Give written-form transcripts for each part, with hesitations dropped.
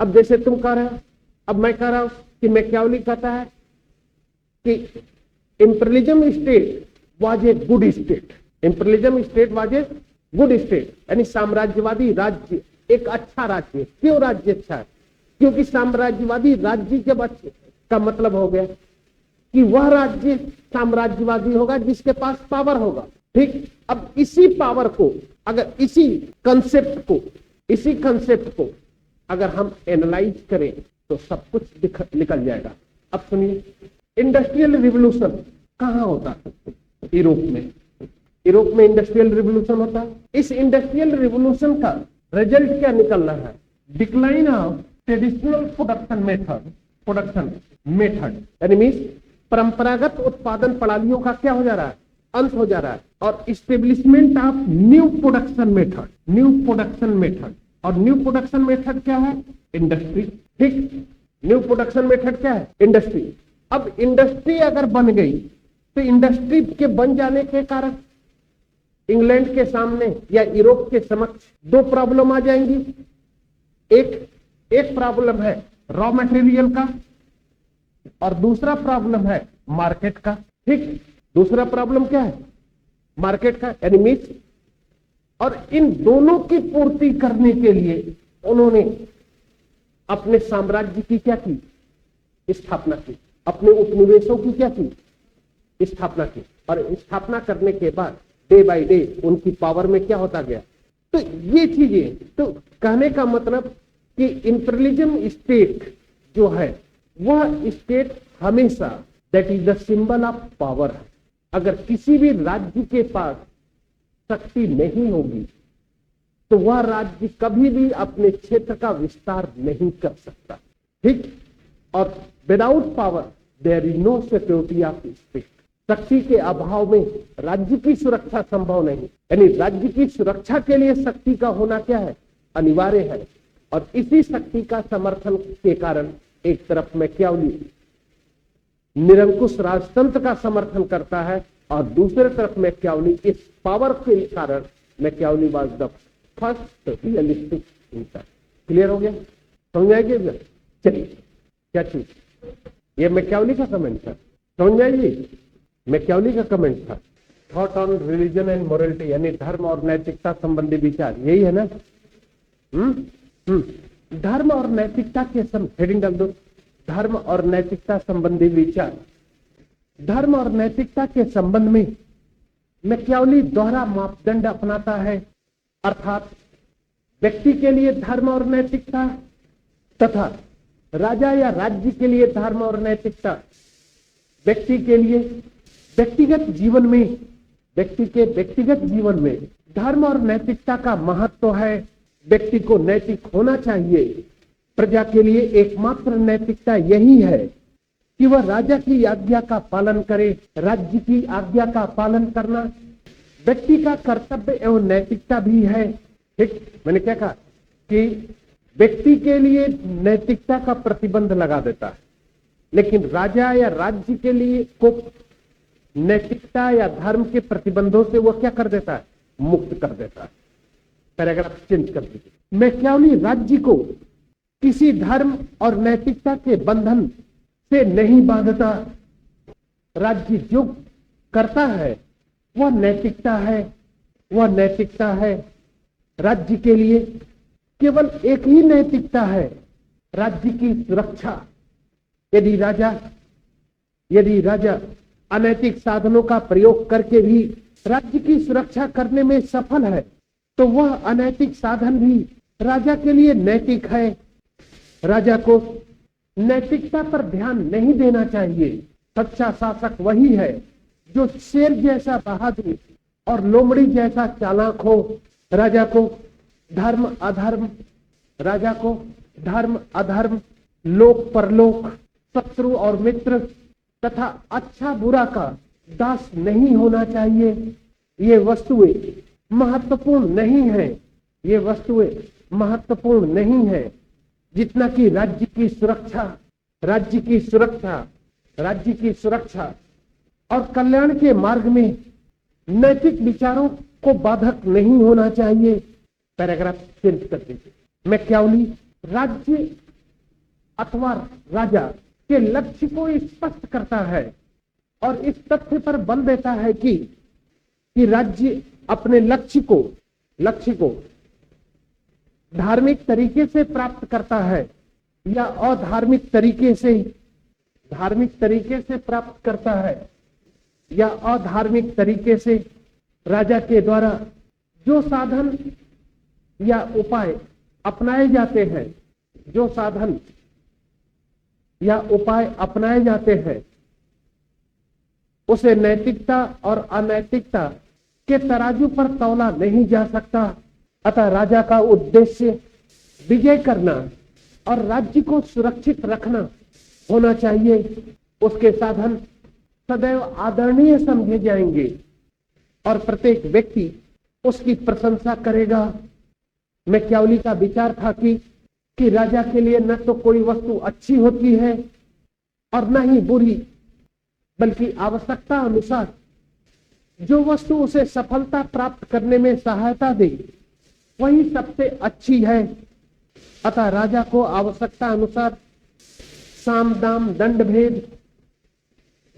अब जैसे तुम कह रहे हो, अब मैं कह रहा हूं कि मैकियावेली कहता है कि imperialism state was a good state, imperialism state was a good state, यानी साम्राज्यवादी राज्य एक अच्छा राज्य। क्यों राज्य अच्छा है? क्योंकि साम्राज्यवादी राज्य जब अच्छे का मतलब हो गया कि वह राज्य साम्राज्यवादी होगा जिसके पास पावर होगा। ठीक, अब इसी पावर को, अगर इसी कंसेप्ट को अगर हम एनालाइज करें तो सब कुछ निकल जाएगा। अब सुनिए, इंडस्ट्रियल रिवॉल्यूशन कहां होता है? यूरोप में। यूरोप में इंडस्ट्रियल रिवॉल्यूशन होता है। इस इंडस्ट्रियल रिवॉल्यूशन का रिजल्ट क्या निकल रहा है? Decline of traditional production method यानी मींस परंपरागत उत्पादन प्रणालियों का क्या हो जा रहा है? अंत हो जा रहा है। और establishment of new production method और न्यू प्रोडक्शन मेथड क्या है? इंडस्ट्री। ठीक, न्यू प्रोडक्शन मेथड क्या है? इंडस्ट्री। अब इंडस्ट्री अगर बन गई तो इंडस्ट्री के बन जाने के कारण इंग्लैंड के सामने या यूरोप के समक्ष दो प्रॉब्लम आ जाएंगी। एक प्रॉब्लम है रॉ मटेरियल का और दूसरा प्रॉब्लम है मार्केट का। ठीक, दूसरा प्रॉब्लम क्या है? मार्केट का यानी मीट। और इन दोनों की पूर्ति करने के लिए उन्होंने अपने साम्राज्य की क्या की? स्थापना की। अपने उपनिवेशों की क्या की? स्थापना की। और स्थापना करने के बाद डे बाय डे उनकी पावर में क्या होता गया? तो ये चीजें, तो कहने का मतलब कि इंपीरियलिज्म स्टेट जो है वह स्टेट हमेशा that is the symbol of power है। अगर किसी भी राज्य के पास शक्ति नहीं होगी तो वह राज्य कभी भी अपने क्षेत्र का विस्तार नहीं कर सकता। ठीक, और without power there is no security of state. शक्ति के अभाव में राज्य की सुरक्षा संभव नहीं, यानी राज्य की सुरक्षा के लिए शक्ति का होना क्या है? अनिवार्य है। और इसी शक्ति का समर्थन के कारण एक तरफ मैकियावेली निरंकुश राजतंत्र का समर्थन करता है और दूसरे तरफ मैकियावेली इस पावर के कारण Machiavelli was the first realistic thinker. Clear हो गया? समझ आएगी? चलिए, क्या चीज? ये मैकियावेली का कमेंट था, समझ आइए? मैकियावेली का कमेंट था। Thought on religion and morality यानी धर्म और नैतिकता संबंधी विचार, यही है ना? धर्म और नैतिकता के हेडिंग डाल दो, धर्म और नैतिकता संबंधी विचार। धर्म और नैतिकता के संबंध में मैकियावेली दोहरा मापदंड अपनाता है, अर्थात व्यक्ति के लिए धर्म और नैतिकता तथा राजा या राज्य के लिए धर्म और नैतिकता। व्यक्ति के लिए व्यक्तिगत जीवन में धर्म और नैतिकता का महत्व है। व्यक्ति को नैतिक होना चाहिए। प्रजा के लिए एकमात्र नैतिकता यही है कि वह राजा की आज्ञा का पालन करे। राज्य की आज्ञा का पालन करना व्यक्ति का कर्तव्य एवं नैतिकता भी है। ठीक, मैंने क्या कहा कि व्यक्ति के लिए नैतिकता का प्रतिबंध लगा देता है, लेकिन राजा या राज्य के लिए को नैतिकता या धर्म के प्रतिबंधों से वह क्या कर देता है? मुक्त कर देता है। पैराग्राफ चेंज कर दीजिए। मैकियावेली राज्य को किसी धर्म और नैतिकता के बंधन से नहीं बांधता। राज्य जो करता है वह नैतिकता है। राज्य के लिए केवल एक ही नैतिकता है, राज्य की सुरक्षा। यदि राजा अनैतिक साधनों का प्रयोग करके भी राज्य की सुरक्षा करने में सफल है तो वह अनैतिक साधन भी राजा के लिए नैतिक है। राजा को नैतिकता पर ध्यान नहीं देना चाहिए। सच्चा शासक वही है जो शेर जैसा बहादुर और लोमड़ी जैसा चालाक हो। राजा को धर्म अधर्म, लोक परलोक, शत्रु और मित्र तथा अच्छा बुरा का दास नहीं होना चाहिए। ये वस्तुएं महत्वपूर्ण नहीं है जितना कि राज्य की सुरक्षा और कल्याण के मार्ग में नैतिक विचारों को बाधक नहीं होना चाहिए। पैराग्राफ चेंज कर दीजिए। मैकियावेली राज्य अथवा राजा के लक्ष्य को स्पष्ट करता है और इस तथ्य पर बल देता है कि राज्य अपने लक्ष्य को धार्मिक तरीके से प्राप्त करता है या अधार्मिक तरीके से प्राप्त करता है या अधार्मिक तरीके से राजा के द्वारा जो साधन या उपाय अपनाए जाते हैं, जो साधन या उपाय अपनाए जाते हैं, उसे नैतिकता और अनैतिकता के तराजू पर तौला नहीं जा सकता। अतः राजा का उद्देश्य विजय करना और राज्य को सुरक्षित रखना होना चाहिए। उसके साधन सदैव आदरणीय समझे जाएंगे और प्रत्येक व्यक्ति उसकी प्रशंसा करेगा। मैकियावेली का विचार था कि राजा के लिए न तो कोई वस्तु अच्छी होती है और न ही बुरी, बल्कि आवश्यकता अनुसार जो वस्तु उसे सफलता प्राप्त करने में सहायता दे वही सबसे अच्छी है। अतः राजा को आवश्यकता अनुसार साम दाम दंड भेद,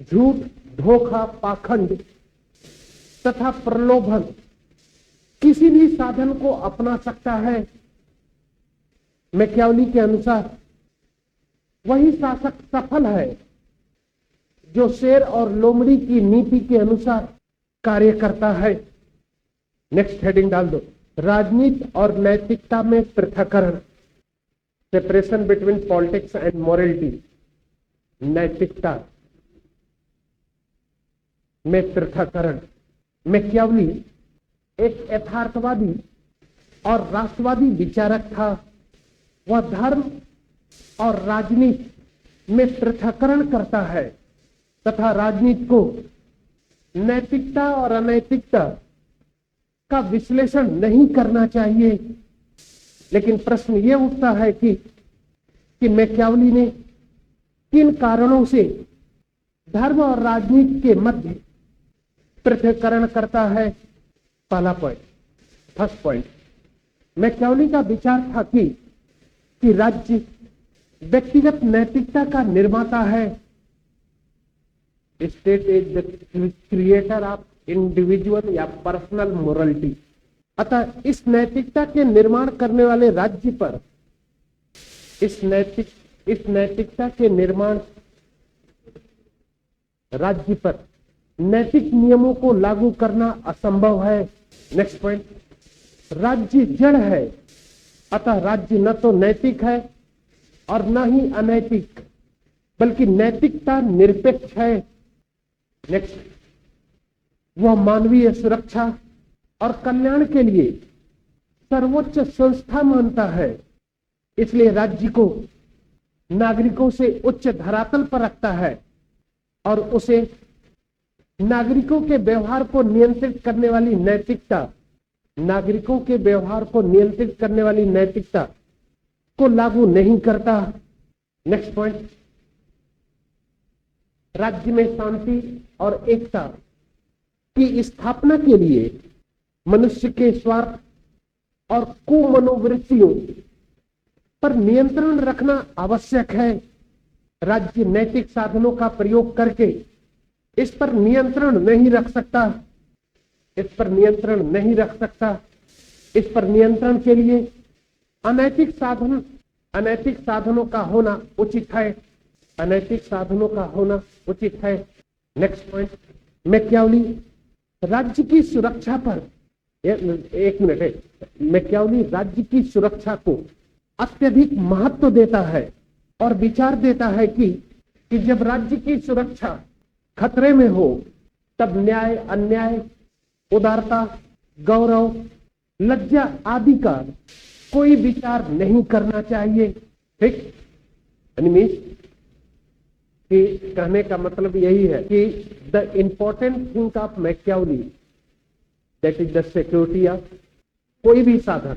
झूठ, धोखा, पाखंड तथा प्रलोभन किसी भी साधन को अपना सकता है। मैकियावेली के अनुसार वही शासक सफल है जो शेर और लोमड़ी की नीति के अनुसार कार्य करता है। नेक्स्ट हेडिंग डाल दो, राजनीति और नैतिकता में पृथक्करण, separation between politics and morality. नैतिकता में पृथक्करण। मैकियावेली एक यथार्थवादी और राष्ट्रवादी विचारक था। वह धर्म और राजनीति में पृथक्करण करता है तथा राजनीति को नैतिकता और अनैतिकता का विश्लेषण नहीं करना चाहिए। लेकिन प्रश्न यह उठता है कि मैकियावेली ने किन कारणों से धर्म और राजनीति के मध्य पृथक्करण करता है। पहला पॉइंट, फर्स्ट पॉइंट, मैकियावेली का विचार था कि राज्य व्यक्तिगत नैतिकता का निर्माता है। State is the creator of individual या पर्सनल मोरलिटी। अतः इस नैतिकता के निर्माण करने वाले राज्य पर इस नैतिकता के निर्माण राज्य पर नैतिक नियमों को लागू करना असंभव है। नेक्स्ट पॉइंट, राज्य जड़ है, अतः राज्य न तो नैतिक है और न ही अनैतिक, बल्कि नैतिकता निरपेक्ष है। नेक्स्ट, वह मानवीय सुरक्षा और कल्याण के लिए सर्वोच्च संस्था मानता है। इसलिए राज्य को नागरिकों से उच्च धरातल पर रखता है और उसे नागरिकों के व्यवहार को नियंत्रित करने वाली नैतिकता को लागू नहीं करता। नेक्स्ट पॉइंट, राज्य में शांति और एकता की स्थापना के लिए मनुष्य के स्वार्थ और कुमनोवृत्तियों पर नियंत्रण रखना आवश्यक है। राज्य नैतिक साधनों का प्रयोग करके इस पर नियंत्रण नहीं रख सकता। इस पर नियंत्रण के लिए अनैतिक साधनों का होना उचित है। नेक्स्ट पॉइंट, मैकियावेली राज्य की सुरक्षा पर मैकियावेली राज्य की सुरक्षा को अत्यधिक महत्व देता है और विचार देता है कि जब राज्य की सुरक्षा खतरे में हो तब न्याय, अन्याय, उदारता, गौरव, लज्जा आदि का कोई विचार नहीं करना चाहिए। ठीक, कि कहने का मतलब यही है कि the important thing of Machiavelli that is the security of कोई भी साधन,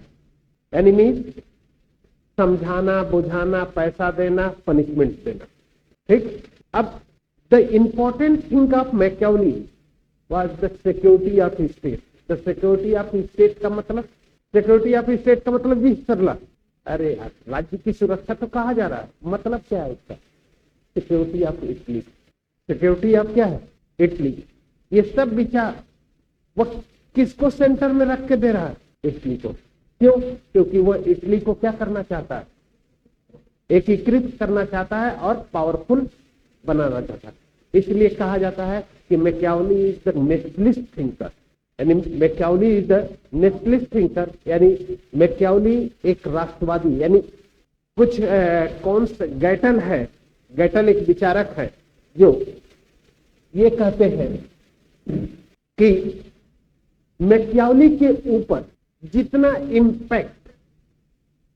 एनिमीज समझाना, बुझाना, पैसा देना, पनिशमेंट देना। ठीक, अब the important thing of Machiavelli was the security of state. The security of state का मतलब जी सरला अरे यार, राज्य की सुरक्षा तो कहा जा रहा है, मतलब क्या है इसका? Security of Italy, security of क्या है? इटली। ये सब विचार वो किसको सेंटर में रख के दे रहा है? इटली को। क्यों? क्योंकि वो इटली को क्या करना चाहता है? एकीकृत करना चाहता है और पावरफुल बनाना चाहता है। इसलिए कहा जाता है कि Machiavelli is the nationalist thinker, यानी Machiavelli is the nationalist thinker, यानी मैकियावेली एक राष्ट्रवादी, यानी कुछ कौन सा गैटल है, गैटल एक विचारक है जो ये कहते हैं कि मैकियावेली के ऊपर जितना इम्पैक्ट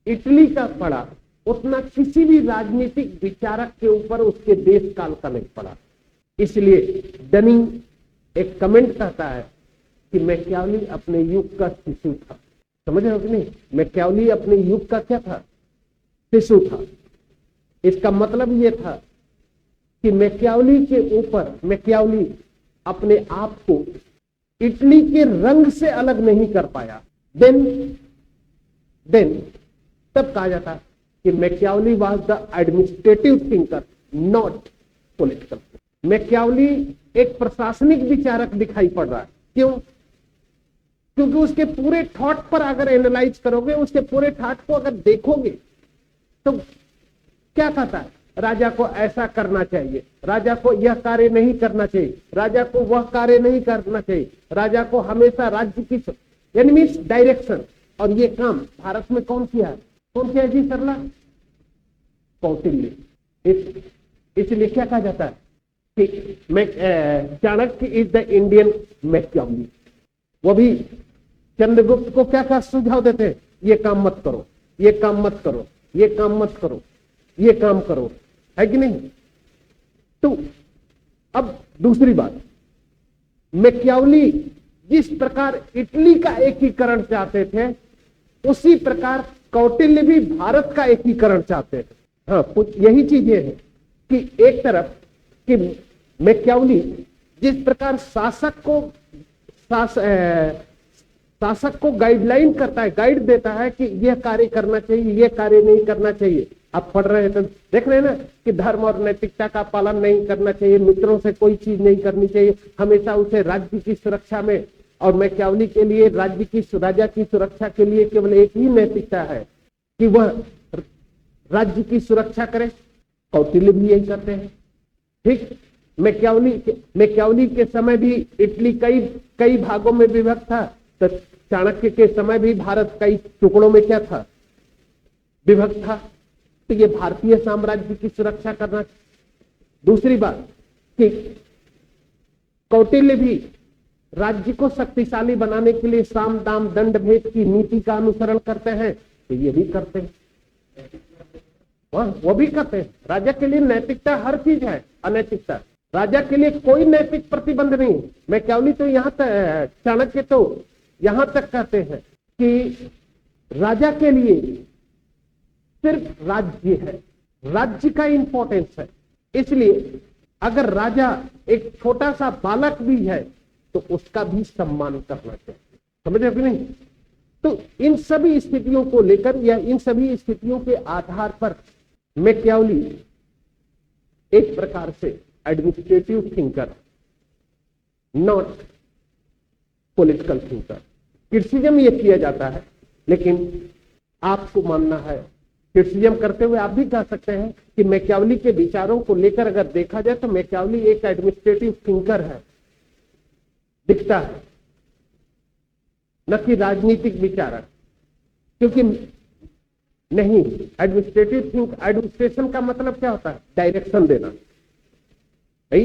इटली का पड़ा उतना किसी भी राजनीतिक विचारक के ऊपर उसके देश काल का नहीं पड़ा। इसलिए डनिंग एक कमेंट कहता है कि मैकियावेली अपने युग का शिशु था। समझ रहे हो कि नहीं? मैकियावेली अपने युग का क्या था? शिशु था। इसका मतलब यह था कि मैकियावेली के ऊपर मैकियावेली अपने आप को इटली के रंग से अलग नहीं कर पाया। देन तब कहा जाता कि Machiavelli was the administrative thinker not political. Machiavelli एक प्रशासनिक विचारक दिखाई पड़ रहा है। क्यों? क्योंकि उसके पूरे थॉट पर अगर एनालाइज करोगे, उसके पूरे थॉट को अगर देखोगे तो क्या कहता है? राजा को ऐसा करना चाहिए, राजा को यह कार्य नहीं करना चाहिए, राजा को वह कार्य नहीं करना चाहिए, राजा को हमेशा राज्य की यानी मीन्स डायरेक्शन। और ये काम भारत में कौन किया है? कौन किया जी सरला? कौटिल्य। इसलिए क्या कहा जाता है कि Chanakya is the Indian Machiavelli. वो भी चंद्रगुप्त को क्या सुझाव देते हैं? ये काम मत करो, ये काम मत करो, ये काम मत करो, ये काम करो, है कि नहीं? तो अब दूसरी बात, मैकियावेली जिस प्रकार इटली का एकीकरण चाहते थे उसी प्रकार कौटिल्य भी भारत का एकीकरण चाहते थे। हाँ, यही चीज ये है कि एक तरफ कि मैकियावेली जिस प्रकार शासक को गाइडलाइन करता है, गाइड देता है कि यह कार्य करना चाहिए, यह कार्य नहीं करना चाहिए। आप पढ़ रहे हैं तो देख रहे हैं ना कि धर्म और नैतिकता का पालन नहीं करना चाहिए, मित्रों से कोई चीज नहीं करनी चाहिए, हमेशा उसे राज्य की सुरक्षा में। और मैकियावेली के लिए राजा की सुरक्षा के लिए केवल एक ही नैतिकता है कि वह राज्य की सुरक्षा करे। कौटिल्य भी यही करते हैं। ठीक, मैकियावेली के समय भी इटली कई भागों में विभक्त था, तो चाणक्य के समय भी भारत कई टुकड़ों में क्या था? विभक्त था। तो ये भारतीय साम्राज्य की सुरक्षा करना। दूसरी बात कि कौटिल्य भी राज्य को शक्तिशाली बनाने के लिए साम दाम दंड भेद की नीति का अनुसरण करते हैं, तो ये भी करते हैं। वो भी करते हैं। राजा के लिए नैतिकता हर चीज है, अनैतिकता राजा के लिए कोई नैतिक प्रतिबंध नहीं। मैकियावेली तो यहां तक, चाणक्य तो यहां तक कहते हैं कि राजा के लिए सिर्फ राज्य है, राज्य का इंपॉर्टेंस है। इसलिए अगर राजा एक छोटा सा बालक भी है तो उसका भी सम्मान करना चाहिए। समझ रहे हो कि नहीं? तो इन सभी स्थितियों को लेकर या इन सभी स्थितियों के आधार पर मैकियावेली एक प्रकार से administrative thinker, not political thinker. Criticism ये किया जाता है, लेकिन आपको मानना है, क्रिटिसिज्म करते हुए आप भी कह सकते हैं कि मैकियावेली के विचारों को लेकर अगर देखा जाए तो मैकियावेली एक एडमिनिस्ट्रेटिव थिंकर है, दिखता है, न कि राजनीतिक विचारक। क्योंकि नहीं, एडमिनिस्ट्रेशन का मतलब क्या होता है? डायरेक्शन देना। भाई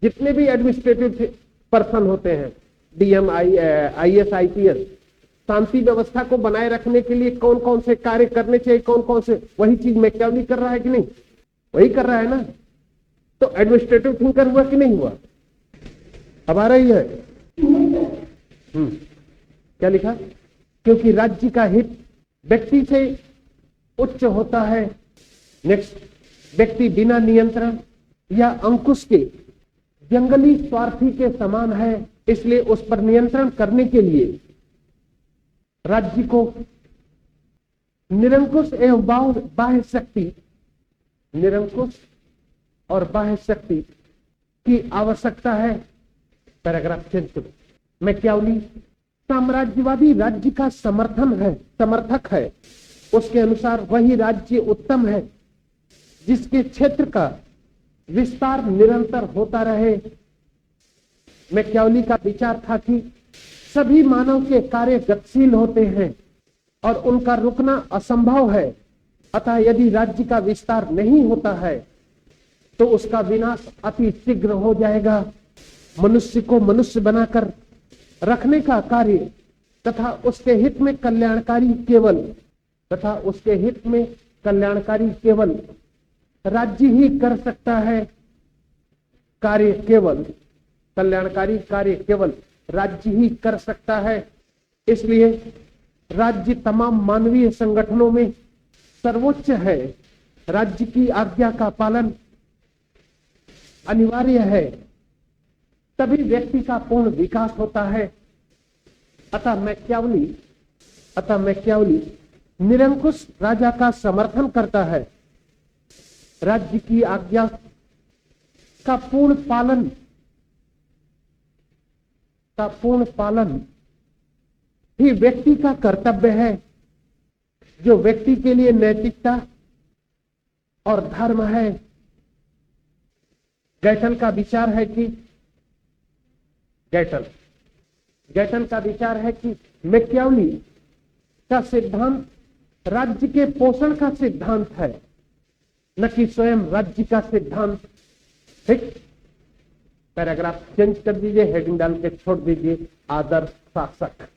जितने भी एडमिनिस्ट्रेटिव पर्सन होते हैं, डीएम, आईएएस, आईपीएस, शांति व्यवस्था को बनाए रखने के लिए कौन कौन से कार्य करने चाहिए, कौन कौन से, वही चीज मैकियावेली कर रहा है कि नहीं? वही कर रहा है ना। तो एडमिनिस्ट्रेटिव थिंकर हुआ कि नहीं हुआ? अब आ रही है। क्या लिखा? क्योंकि राज्य का हित व्यक्ति से उच्च होता है। नेक्स्ट, व्यक्ति बिना नियंत्रण या अंकुश के जंगली स्वार्थी के समान है, इसलिए उस पर नियंत्रण करने के लिए राज्य को निरंकुश एवं बाह्य शक्ति, निरंकुश और बाह्य शक्ति की आवश्यकता है। पैराग्राफ चेंज करो। मैकियावेली साम्राज्यवादी राज्य का समर्थक है। उसके अनुसार वही राज्य उत्तम है जिसके क्षेत्र का विस्तार निरंतर होता रहे। मैकियावेली का विचार था कि सभी मानव के कार्य गतिशील होते हैं और उनका रुकना असंभव है। अतः यदि राज्य का विस्तार नहीं होता है तो उसका विनाश अति शीघ्र हो जाएगा। मनुष्य को मनुष्य बनाकर रखने का कार्य तथा उसके हित में कल्याणकारी केवल राज्य ही कर सकता है। कल्याणकारी कार्य केवल राज्य ही कर सकता है। इसलिए राज्य तमाम मानवीय संगठनों में सर्वोच्च है। राज्य की आज्ञा का पालन अनिवार्य है, तभी व्यक्ति का पूर्ण विकास होता है। अतः मैकियावेली निरंकुश राजा का समर्थन करता है। राज्य की आज्ञा का पूर्ण पालन ही व्यक्ति का कर्तव्य है, जो व्यक्ति के लिए नैतिकता और धर्म है। गैटल का विचार है कि मैकियावेली का सिद्धांत राज्य के पोषण का सिद्धांत है, न कि स्वयं राज्य का सिद्धांत। ठीक, पैराग्राफ चेंज कर दीजिए, हेडिंग डाल के छोड़ दीजिए आदर्श शासक।